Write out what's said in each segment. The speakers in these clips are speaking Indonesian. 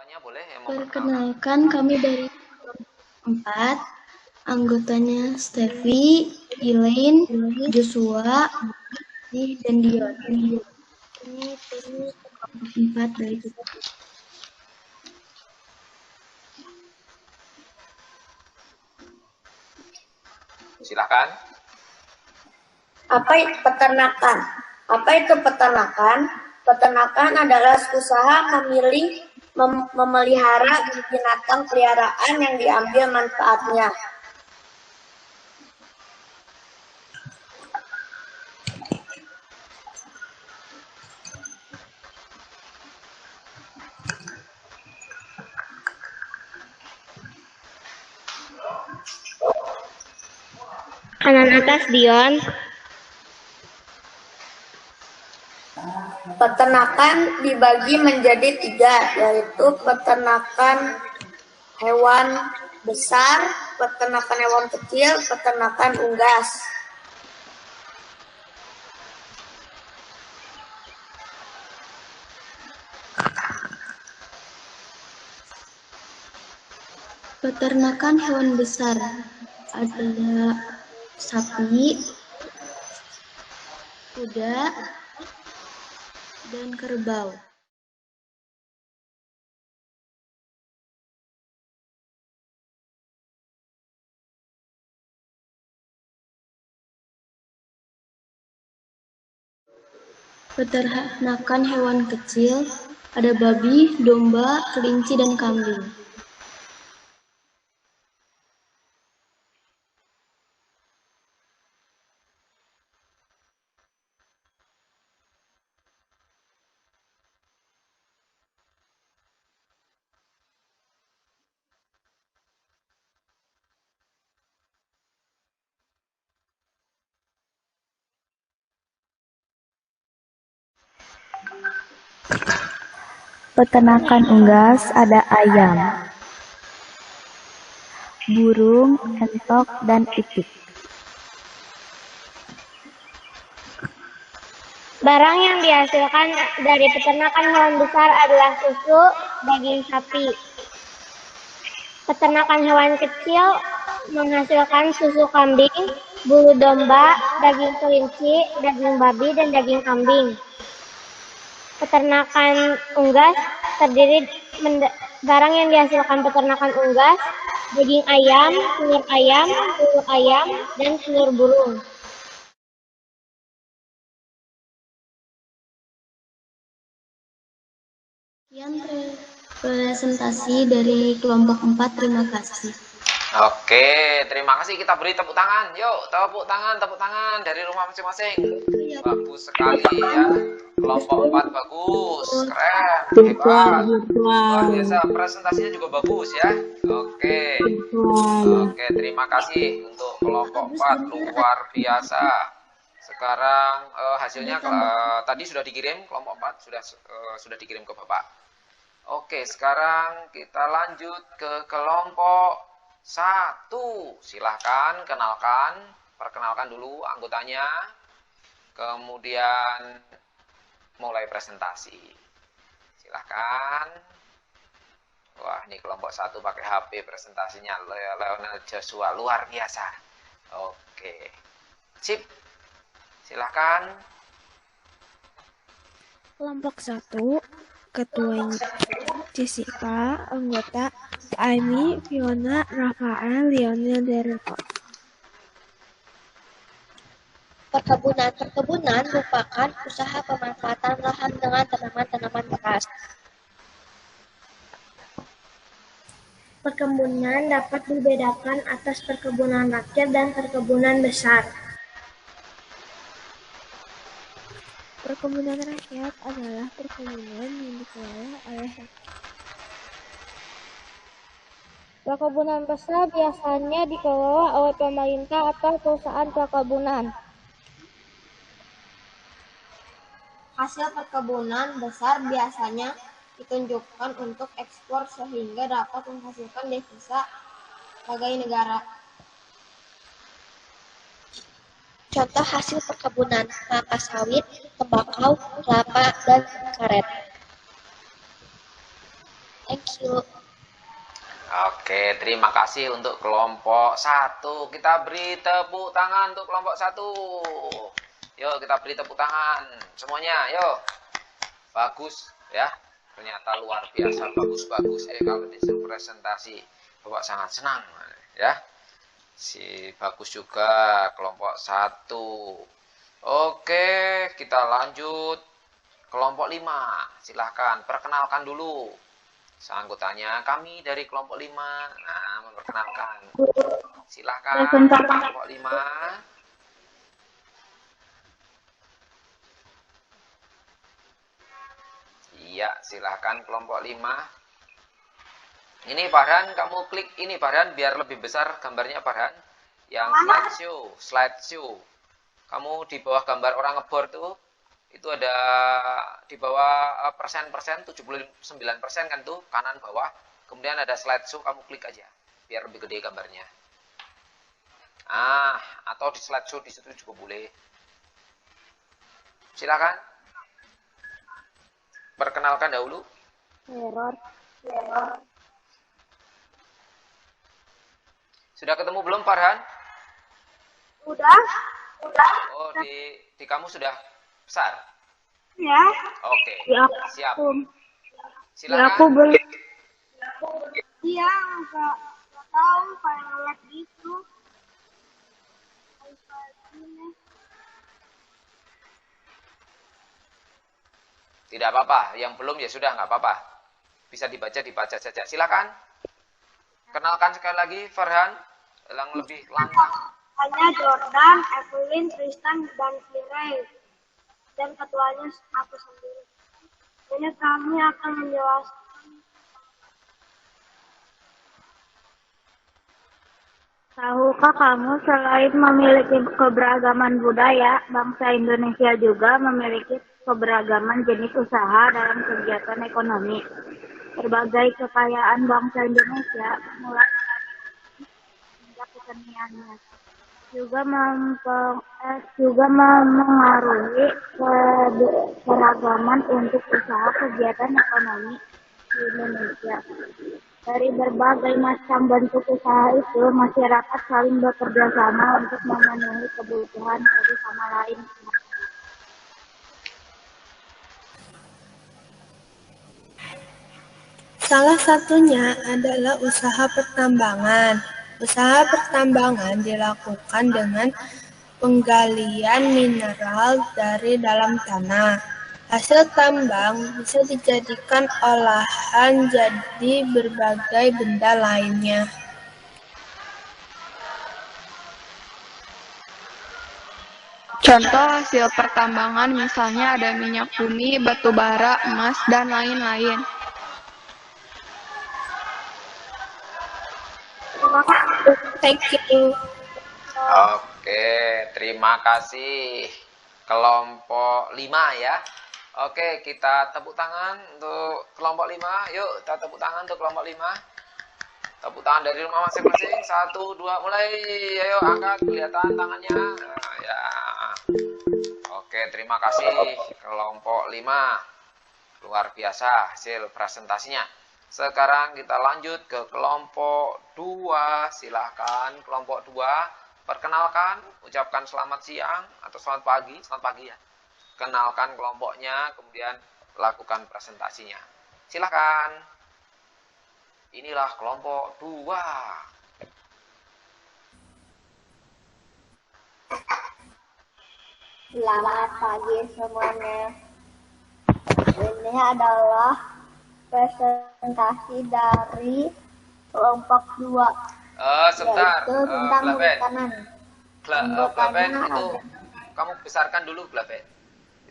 Bapaknya boleh yang memperkenalkan. Perkenalkan, kami dari 4, anggotanya Steffi, Elaine, Joshua, dan Dion. Ini tim 4 dari kita. Silakan. Apa itu peternakan? Apa itu peternakan? Peternakan adalah usaha memelihara binatang peliharaan yang diambil manfaatnya. Kanan atas, Dion. Peternakan dibagi menjadi 3, yaitu peternakan hewan besar, peternakan hewan kecil, peternakan unggas. Peternakan hewan besar adalah sapi, kuda, dan kerbau. Peternakan hewan kecil ada babi, domba, kelinci, dan kambing. Peternakan unggas ada ayam, burung, entok, dan itik. Barang yang dihasilkan dari peternakan hewan besar adalah susu, daging sapi. Peternakan hewan kecil menghasilkan susu kambing, bulu domba, daging kelinci, daging babi, dan daging kambing. Peternakan unggas terdiri barang yang dihasilkan peternakan unggas, daging ayam, telur ayam, dan telur burung. Sekian presentasi dari kelompok 4, terima kasih. Oke, terima kasih. Kita beri tepuk tangan. Yuk, tepuk tangan dari rumah masing-masing. Bagus sekali ya. Kelompok 4 bagus, keren, hebat. Luar biasa, presentasinya juga bagus ya. Oke, terima kasih untuk kelompok 4, luar biasa. Sekarang hasilnya tadi sudah dikirim, kelompok 4 sudah dikirim ke Bapak. Oke, sekarang kita lanjut ke kelompok 1. Silahkan perkenalkan dulu anggotanya. Kemudian mulai presentasi. Silahkan. Wah, ini kelompok 1 pakai HP presentasinya. Leonel Joshua, luar biasa. Oke. Sip. Silahkan. Kelompok 1, ketuanya Jessica, anggota Amy, Fiona, Rafael, Lionel, Dereko. Perkebunan merupakan usaha pemanfaatan lahan dengan tanaman-tanaman beras. Perkebunan dapat dibedakan atas perkebunan rakyat dan perkebunan besar. Perkebunan rakyat adalah perkebunan yang dikelola oleh rakyat. Perkebunan besar biasanya dikelola oleh pemerintah atau perusahaan perkebunan. Hasil perkebunan besar biasanya ditunjukkan untuk ekspor sehingga dapat menghasilkan devisa bagi negara. Contoh hasil perkebunan: kelapa sawit, tembakau, kelapa, dan karet. Thank you. Oke, terima kasih untuk kelompok 1. Kita beri tepuk tangan untuk kelompok 1. Yuk, kita beri tepuk tangan semuanya. Yuk. Bagus ya. Ternyata luar biasa, bagus-bagus kalau di presentasi. Bapak sangat senang ya. Si bagus juga kelompok 1. Oke, kita lanjut kelompok 5. Silahkan perkenalkan dulu. Anggotanya kami dari kelompok 5. Nah, memperkenalkan. Silahkan kelompok 5. Iya, silahkan kelompok 5. Ini Farhan, kamu klik ini Farhan biar lebih besar gambarnya Farhan. Yang slideshow. Kamu di bawah gambar orang ngebor tuh. Itu ada di bawah persen-persen 79% kan tuh kanan bawah. Kemudian ada slideshow, kamu klik aja biar lebih gede gambarnya. Atau di slideshow di situ juga boleh. Silakan. Perkenalkan dahulu. Error. Sudah ketemu belum Farhan? Udah. Oh, di kamu sudah besar? Ya. Oke, Ya, siap. Ya, aku Silakan. belum. Iya, nggak tahu kayak lag gitu. Tidak apa-apa, yang belum ya sudah nggak apa-apa. Bisa dibaca saja. Silakan. Kenalkan sekali lagi Farhan, yang lebih lantang. Hanya Jordan, Evelyn, Tristan, dan Kirei. Dan ketuanya aku sendiri. Ini kami akan menjelaskan. Tahukah kamu selain memiliki keberagaman budaya, bangsa Indonesia juga memiliki keberagaman jenis usaha dalam kegiatan ekonomi. Berbagai kekayaan bangsa Indonesia, mulai hingga keseniannya, juga memengaruhi keragaman untuk usaha kegiatan ekonomi di Indonesia. Dari berbagai macam bentuk usaha itu, masyarakat saling bekerja sama untuk memenuhi kebutuhan satu sama lain. Salah satunya adalah usaha pertambangan. Usaha pertambangan dilakukan dengan penggalian mineral dari dalam tanah. Hasil tambang bisa dijadikan olahan jadi berbagai benda lainnya. Contoh hasil pertambangan misalnya ada minyak bumi, batu bara, emas, dan lain-lain. Thank you. Oke, terima kasih. Kelompok 5 ya. Oke, kita tepuk tangan untuk kelompok 5. Yuk, kita tepuk tangan untuk kelompok 5. Tepuk tangan dari rumah masing-masing. 1, 2, mulai. Ayo, angkat. Kelihatan tangannya. Nah, ya. Oke, terima kasih kelompok 5. Luar biasa hasil presentasinya. Sekarang kita lanjut ke kelompok 2. Silahkan kelompok 2. Perkenalkan, ucapkan selamat siang atau selamat pagi ya. Kenalkan kelompoknya, kemudian lakukan presentasinya. Silahkan. Inilah kelompok 2. Selamat pagi semuanya. Ini adalah presentasi dari kelompok 2. Sebentar. Yaitu tentang makanan. Blaven itu kamu besarkan dulu Blaven.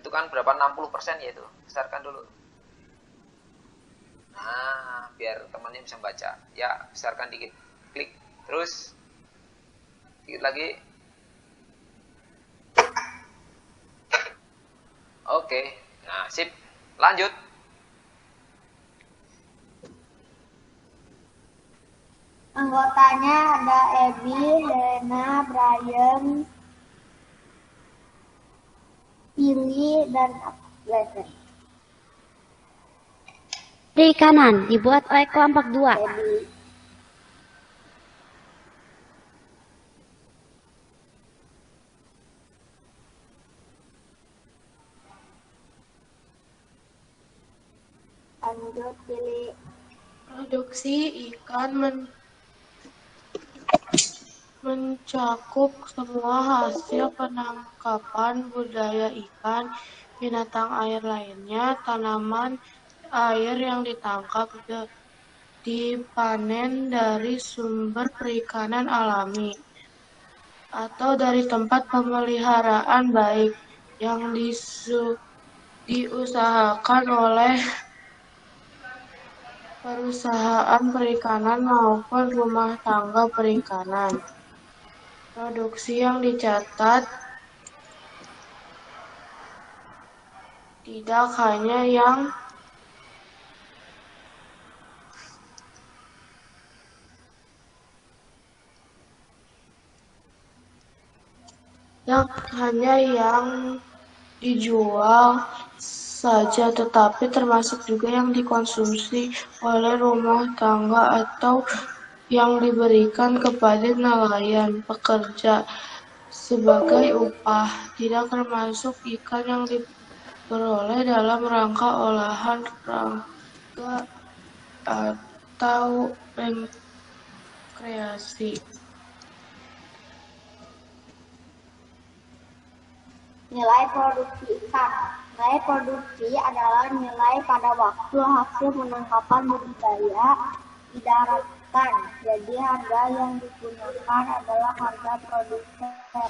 Itu kan berapa 60% ya itu. Besarkan dulu. Nah, biar temannya bisa baca. Ya, besarkan dikit. Klik. Terus dikit lagi. Oke. Nah, sip. Lanjut. Anggotanya ada Ebi, Helena, Brian, Billy, dan Blaven. Perikanan dibuat oleh kelompok 2. Lanjut pilih. Produksi ikan mencakup semua hasil penangkapan budaya ikan, binatang air lainnya, tanaman air yang ditangkap, dipanen dari sumber perikanan alami, atau dari tempat pemeliharaan baik yang diusahakan oleh perusahaan perikanan maupun rumah tangga perikanan. Produksi yang dicatat tidak hanya yang dijual saja, tetapi termasuk juga yang dikonsumsi oleh rumah tangga atau yang diberikan kepada nelayan pekerja sebagai upah. Tidak termasuk ikan yang diperoleh dalam rangka olahan rangga atau rekreasi. Nilai produksi ikan. Nilai produksi adalah nilai pada waktu hasil penangkapan budidaya di daratan. Jadi harga yang digunakan adalah harga produsen.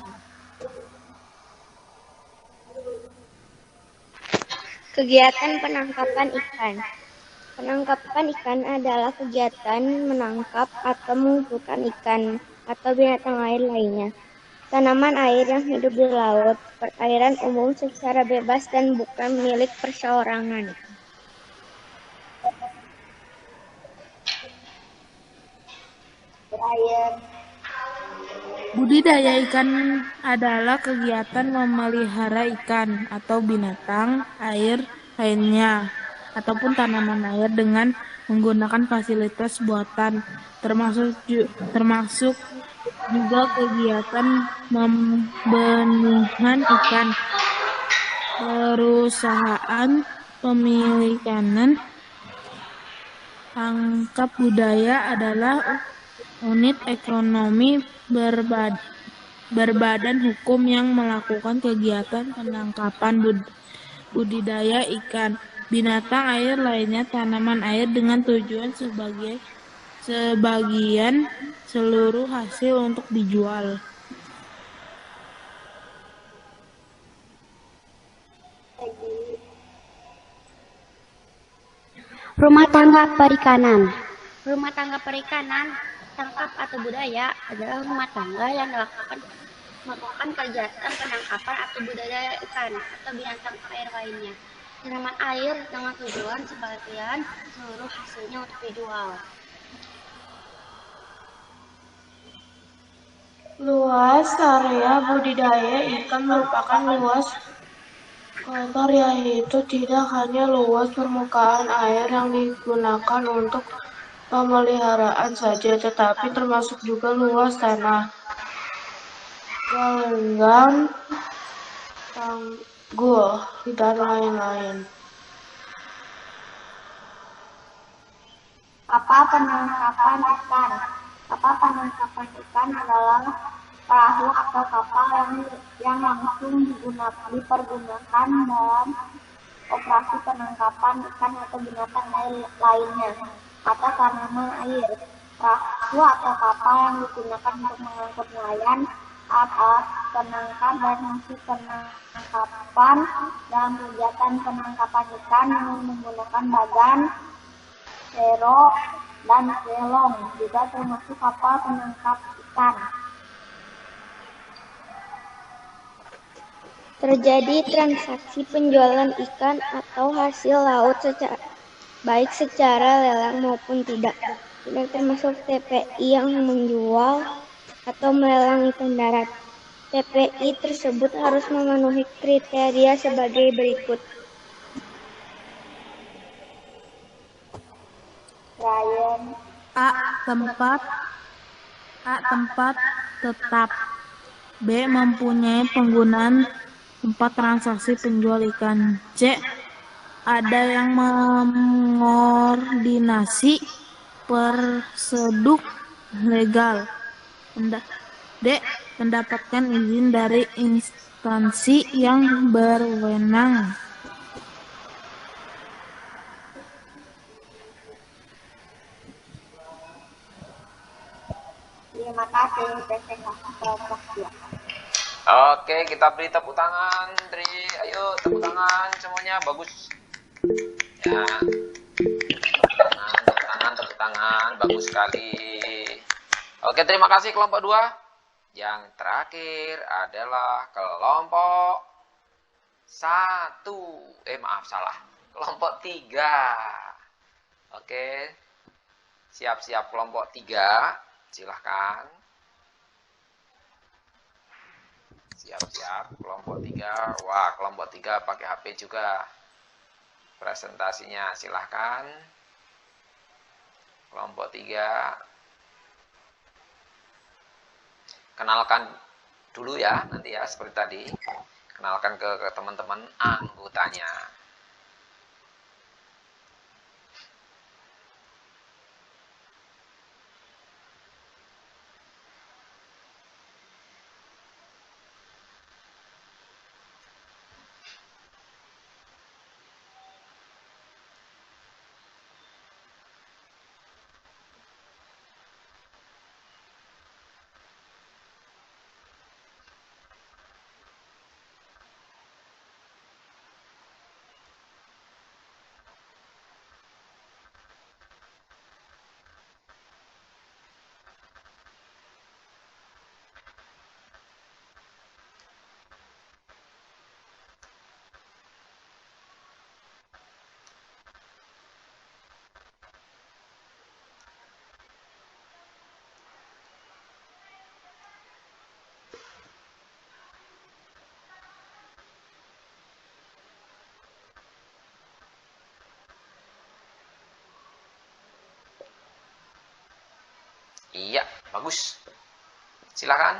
Kegiatan penangkapan ikan. Penangkapan ikan adalah kegiatan menangkap atau mengumpulkan ikan atau binatang air lainnya. Tanaman air yang hidup di laut, perairan umum secara bebas dan bukan milik perseorangan. Budidaya ikan adalah kegiatan memelihara ikan atau binatang air lainnya ataupun tanaman air dengan menggunakan fasilitas buatan, termasuk juga kegiatan pembenihan ikan. Perusahaan pemilikan tangkap budaya adalah unit ekonomi berbadan hukum yang melakukan kegiatan penangkapan budidaya ikan, binatang air lainnya, tanaman air dengan tujuan sebagian seluruh hasil untuk dijual. Rumah tangga perikanan. Rumah tangga perikanan, tangkap atau budaya adalah rumah tangga yang melakukan kegiatan penangkapan atau budidaya ikan atau binatang air lainnya, tanaman air dengan tujuan sebagian seluruh hasilnya untuk dijual. Luas area budidaya ikan merupakan luas kotor, yaitu tidak hanya luas permukaan air yang digunakan untuk pemeliharaan saja, tetapi termasuk juga luas tanah, galengan, tanggul, dan lain-lain. Kapal penangkapan ikan. Kapal penangkapan ikan adalah perahu atau kapal yang langsung dipergunakan dalam operasi penangkapan ikan atau binatang lainnya atau tanaman air. Perahu atau kapal yang digunakan untuk mengangkut nelayan, alat penangkap dan hasil penangkapan dalam kegiatan penangkapan ikan dengan menggunakan bagan, sero, dan selong, juga termasuk kapal penangkap ikan. Terjadi transaksi penjualan ikan atau hasil laut baik secara lelang maupun tidak. Tidak termasuk TPI yang menjual atau melelang ikan darat. TPI tersebut harus memenuhi kriteria sebagai berikut. Ryan? A. Tempat tetap. B. Mempunyai penggunaan tempat transaksi penjual ikan. C. Ada yang mengordinasi prosedur legal. D. Mendapatkan izin dari instansi yang berwenang. Terima kasih, PPK kelompok 2. Oke, kita beri tepuk tangan, Tri. Ayo, tepuk tangan semuanya, bagus. Ya, tepuk tangan, bagus sekali. Oke, terima kasih kelompok 2. Yang terakhir adalah kelompok 1. Salah. Kelompok 3. Oke, siap-siap kelompok 3. Silahkan. Siap-siap kelompok 3. Wah, kelompok 3 pakai HP juga. Presentasinya silahkan. Kelompok 3. Kenalkan dulu ya, nanti ya seperti tadi. Kenalkan ke teman-teman anggotanya. Iya, bagus. Silakan.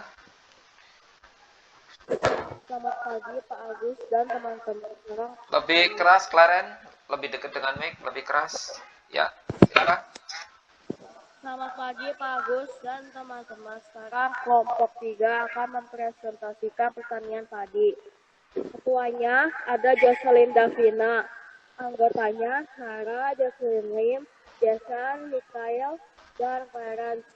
Selamat pagi Pak Agus dan teman-teman sekarang. Lebih keras, Claren. Lebih dekat dengan mic, lebih keras. Ya, silakan. Selamat pagi Pak Agus dan teman-teman sekarang. Kelompok 3 akan mempresentasikan pertanian padi. Ketuanya ada Jocelyn Davina. Anggotanya Sarah, Jocelyn Lim, Jason, Mikael, dan Clarence.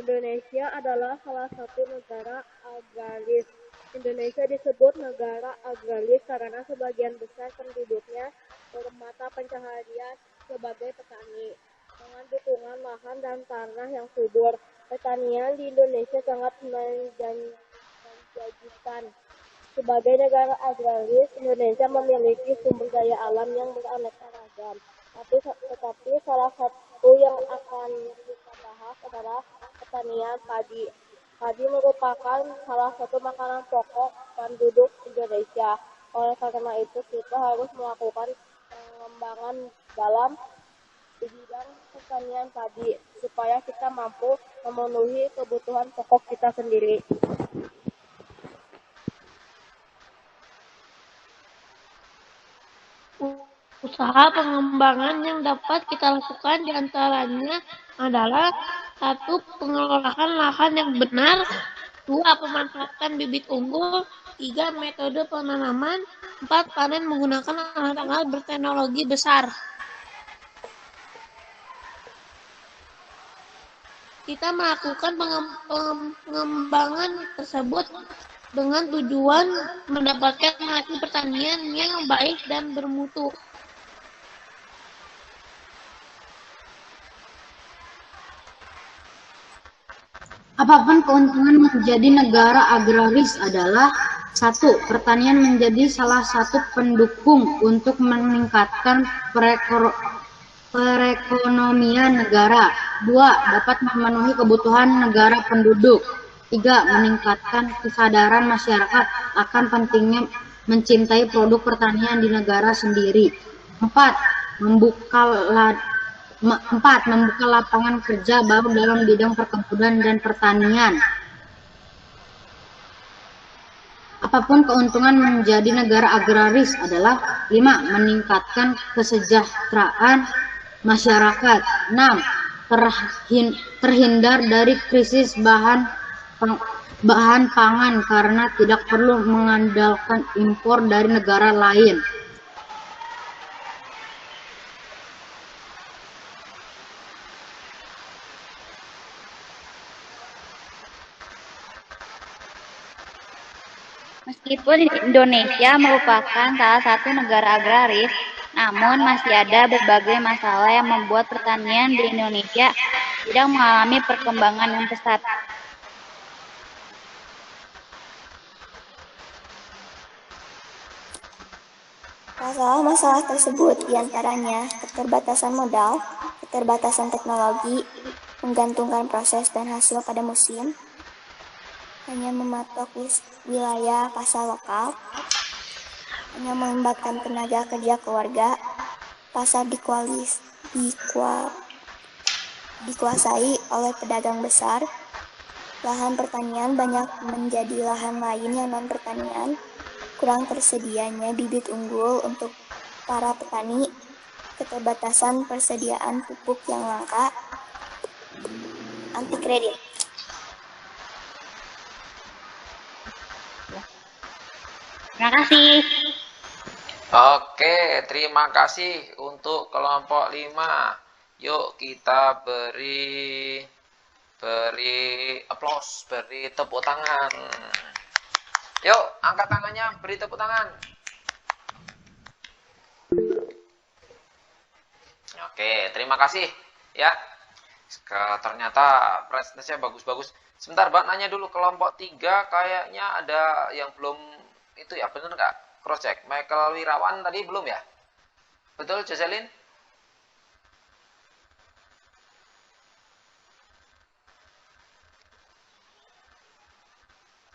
Indonesia adalah salah satu negara agraris. Indonesia disebut negara agraris karena sebagian besar penduduknya bermata pencaharian sebagai petani. Dengan dukungan lahan dan tanah yang subur, pertanian di Indonesia sangat menjanjikan. Sebagai negara agraris, Indonesia memiliki sumber daya alam yang beraneka ragam. Tetapi salah satu yang akan kita bahas adalah pertanian padi. Padi merupakan salah satu makanan pokok penduduk Indonesia. Oleh karena itu, kita harus melakukan pengembangan dalam bidang pertanian padi supaya kita mampu memenuhi kebutuhan pokok kita sendiri. Usaha pengembangan yang dapat kita lakukan diantaranya adalah 1. Pengelolaan lahan yang benar, 2. Pemanfaatan bibit unggul, 3. Metode penanaman, 4. Panen menggunakan alat-alat berteknologi besar. Kita melakukan pengembangan tersebut dengan tujuan mendapatkan hasil pertanian yang baik dan bermutu. Apapun keuntungan menjadi negara agraris adalah 1. Pertanian menjadi salah satu pendukung untuk meningkatkan perekonomian negara. 2. Dapat memenuhi kebutuhan negara penduduk. 3. Meningkatkan kesadaran masyarakat akan pentingnya mencintai produk pertanian di negara sendiri. 4. Membuka lapangan kerja baru dalam bidang perkebunan dan pertanian. Apapun keuntungan menjadi negara agraris adalah 5. Meningkatkan kesejahteraan masyarakat. 6. Terhindar dari krisis bahan pangan karena tidak perlu mengandalkan impor dari negara lain. Meskipun Indonesia merupakan salah satu negara agraris, namun masih ada berbagai masalah yang membuat pertanian di Indonesia tidak mengalami perkembangan yang pesat. Masalah-masalah tersebut diantaranya keterbatasan modal, keterbatasan teknologi, menggantungkan proses dan hasil pada musim, hanya mematok wilayah pasar lokal, hanya melibatkan tenaga kerja keluarga, pasar dikuasai oleh pedagang besar, lahan pertanian banyak menjadi lahan lain yang non-pertanian, kurang tersedianya bibit unggul untuk para petani, keterbatasan persediaan pupuk yang langka, anti kredit. Terima kasih. Oke, terima kasih untuk kelompok 5. Yuk kita beri aplaus, beri tepuk tangan. Yuk, angkat tangannya, beri tepuk tangan. Oke, terima kasih ya. Ternyata presentasinya bagus-bagus. Sebentar, Mbak, nanya dulu kelompok 3 kayaknya ada yang belum itu ya, bener nggak? Cross check. Michael Wirawan tadi belum ya? Betul, Jocelyn?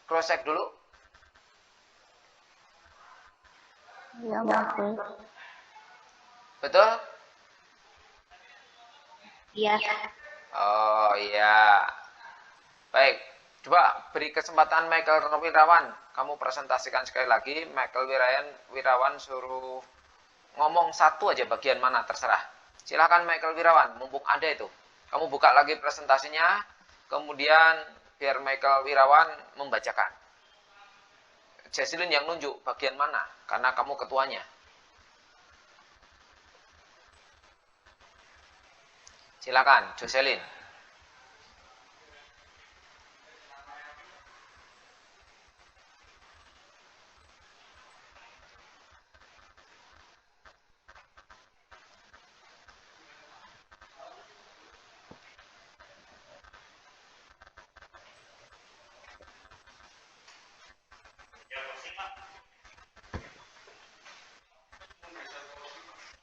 Cross check dulu. Ya, betul. Betul? Iya. Oh iya. Baik, coba beri kesempatan Michael Wirawan. Kamu presentasikan sekali lagi. Michael Wirawan suruh ngomong satu aja bagian mana, terserah. Silakan Michael Wirawan, mumpung ada itu. Kamu buka lagi presentasinya, kemudian biar Michael Wirawan membacakan. Jesslyn yang nunjuk bagian mana, karena kamu ketuanya. Silakan, Jocelyn.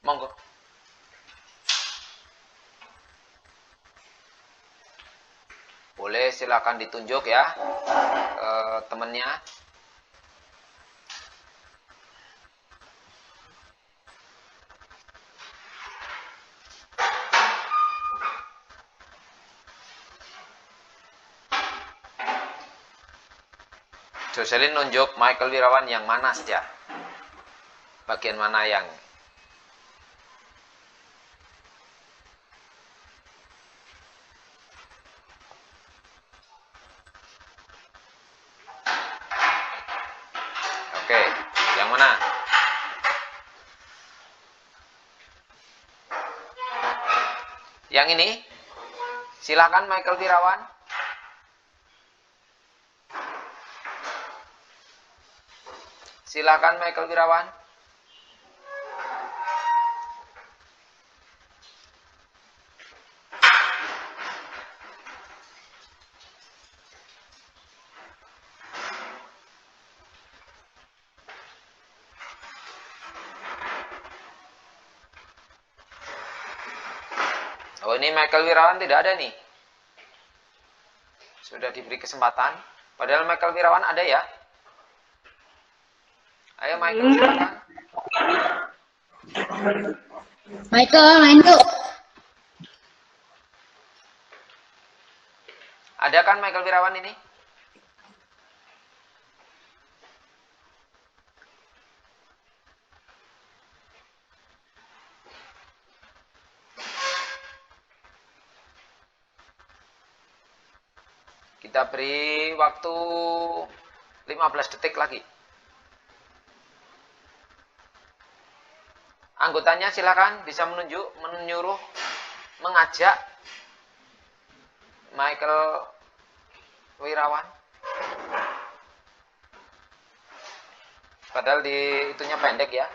Monggo. Boleh, silakan ditunjuk ya temennya. Jocelyn nunjuk Michael Wirawan yang mana saja. Bagian mana yang Oke, yang mana? Yang ini? Silakan Michael Wirawan. Silakan Michael Wirawan. Oh, ini Michael Wirawan tidak ada nih. sudah diberi kesempatan. Padahal Michael Wirawan ada ya. Ayo Michael, silakan. Michael, main yuk. Ada kan Michael Wirawan ini? Kita beri waktu 15 detik lagi. Anggotanya silakan bisa menyuruh, mengajak Michael Wirawan. Padahal di itunya pendek ya.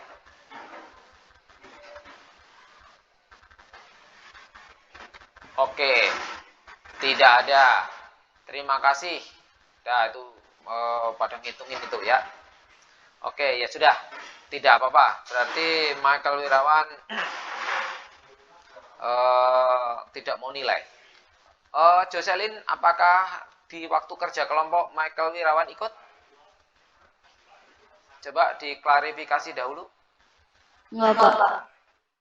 Oke, tidak ada. Terima kasih. Nah, itu pada ngitungin itu ya. Oke, ya sudah. Tidak apa-apa. Berarti Michael Wirawan tidak mau nilai. Jocelyn, apakah di waktu kerja kelompok Michael Wirawan ikut? Coba diklarifikasi dahulu. Enggak, Pak.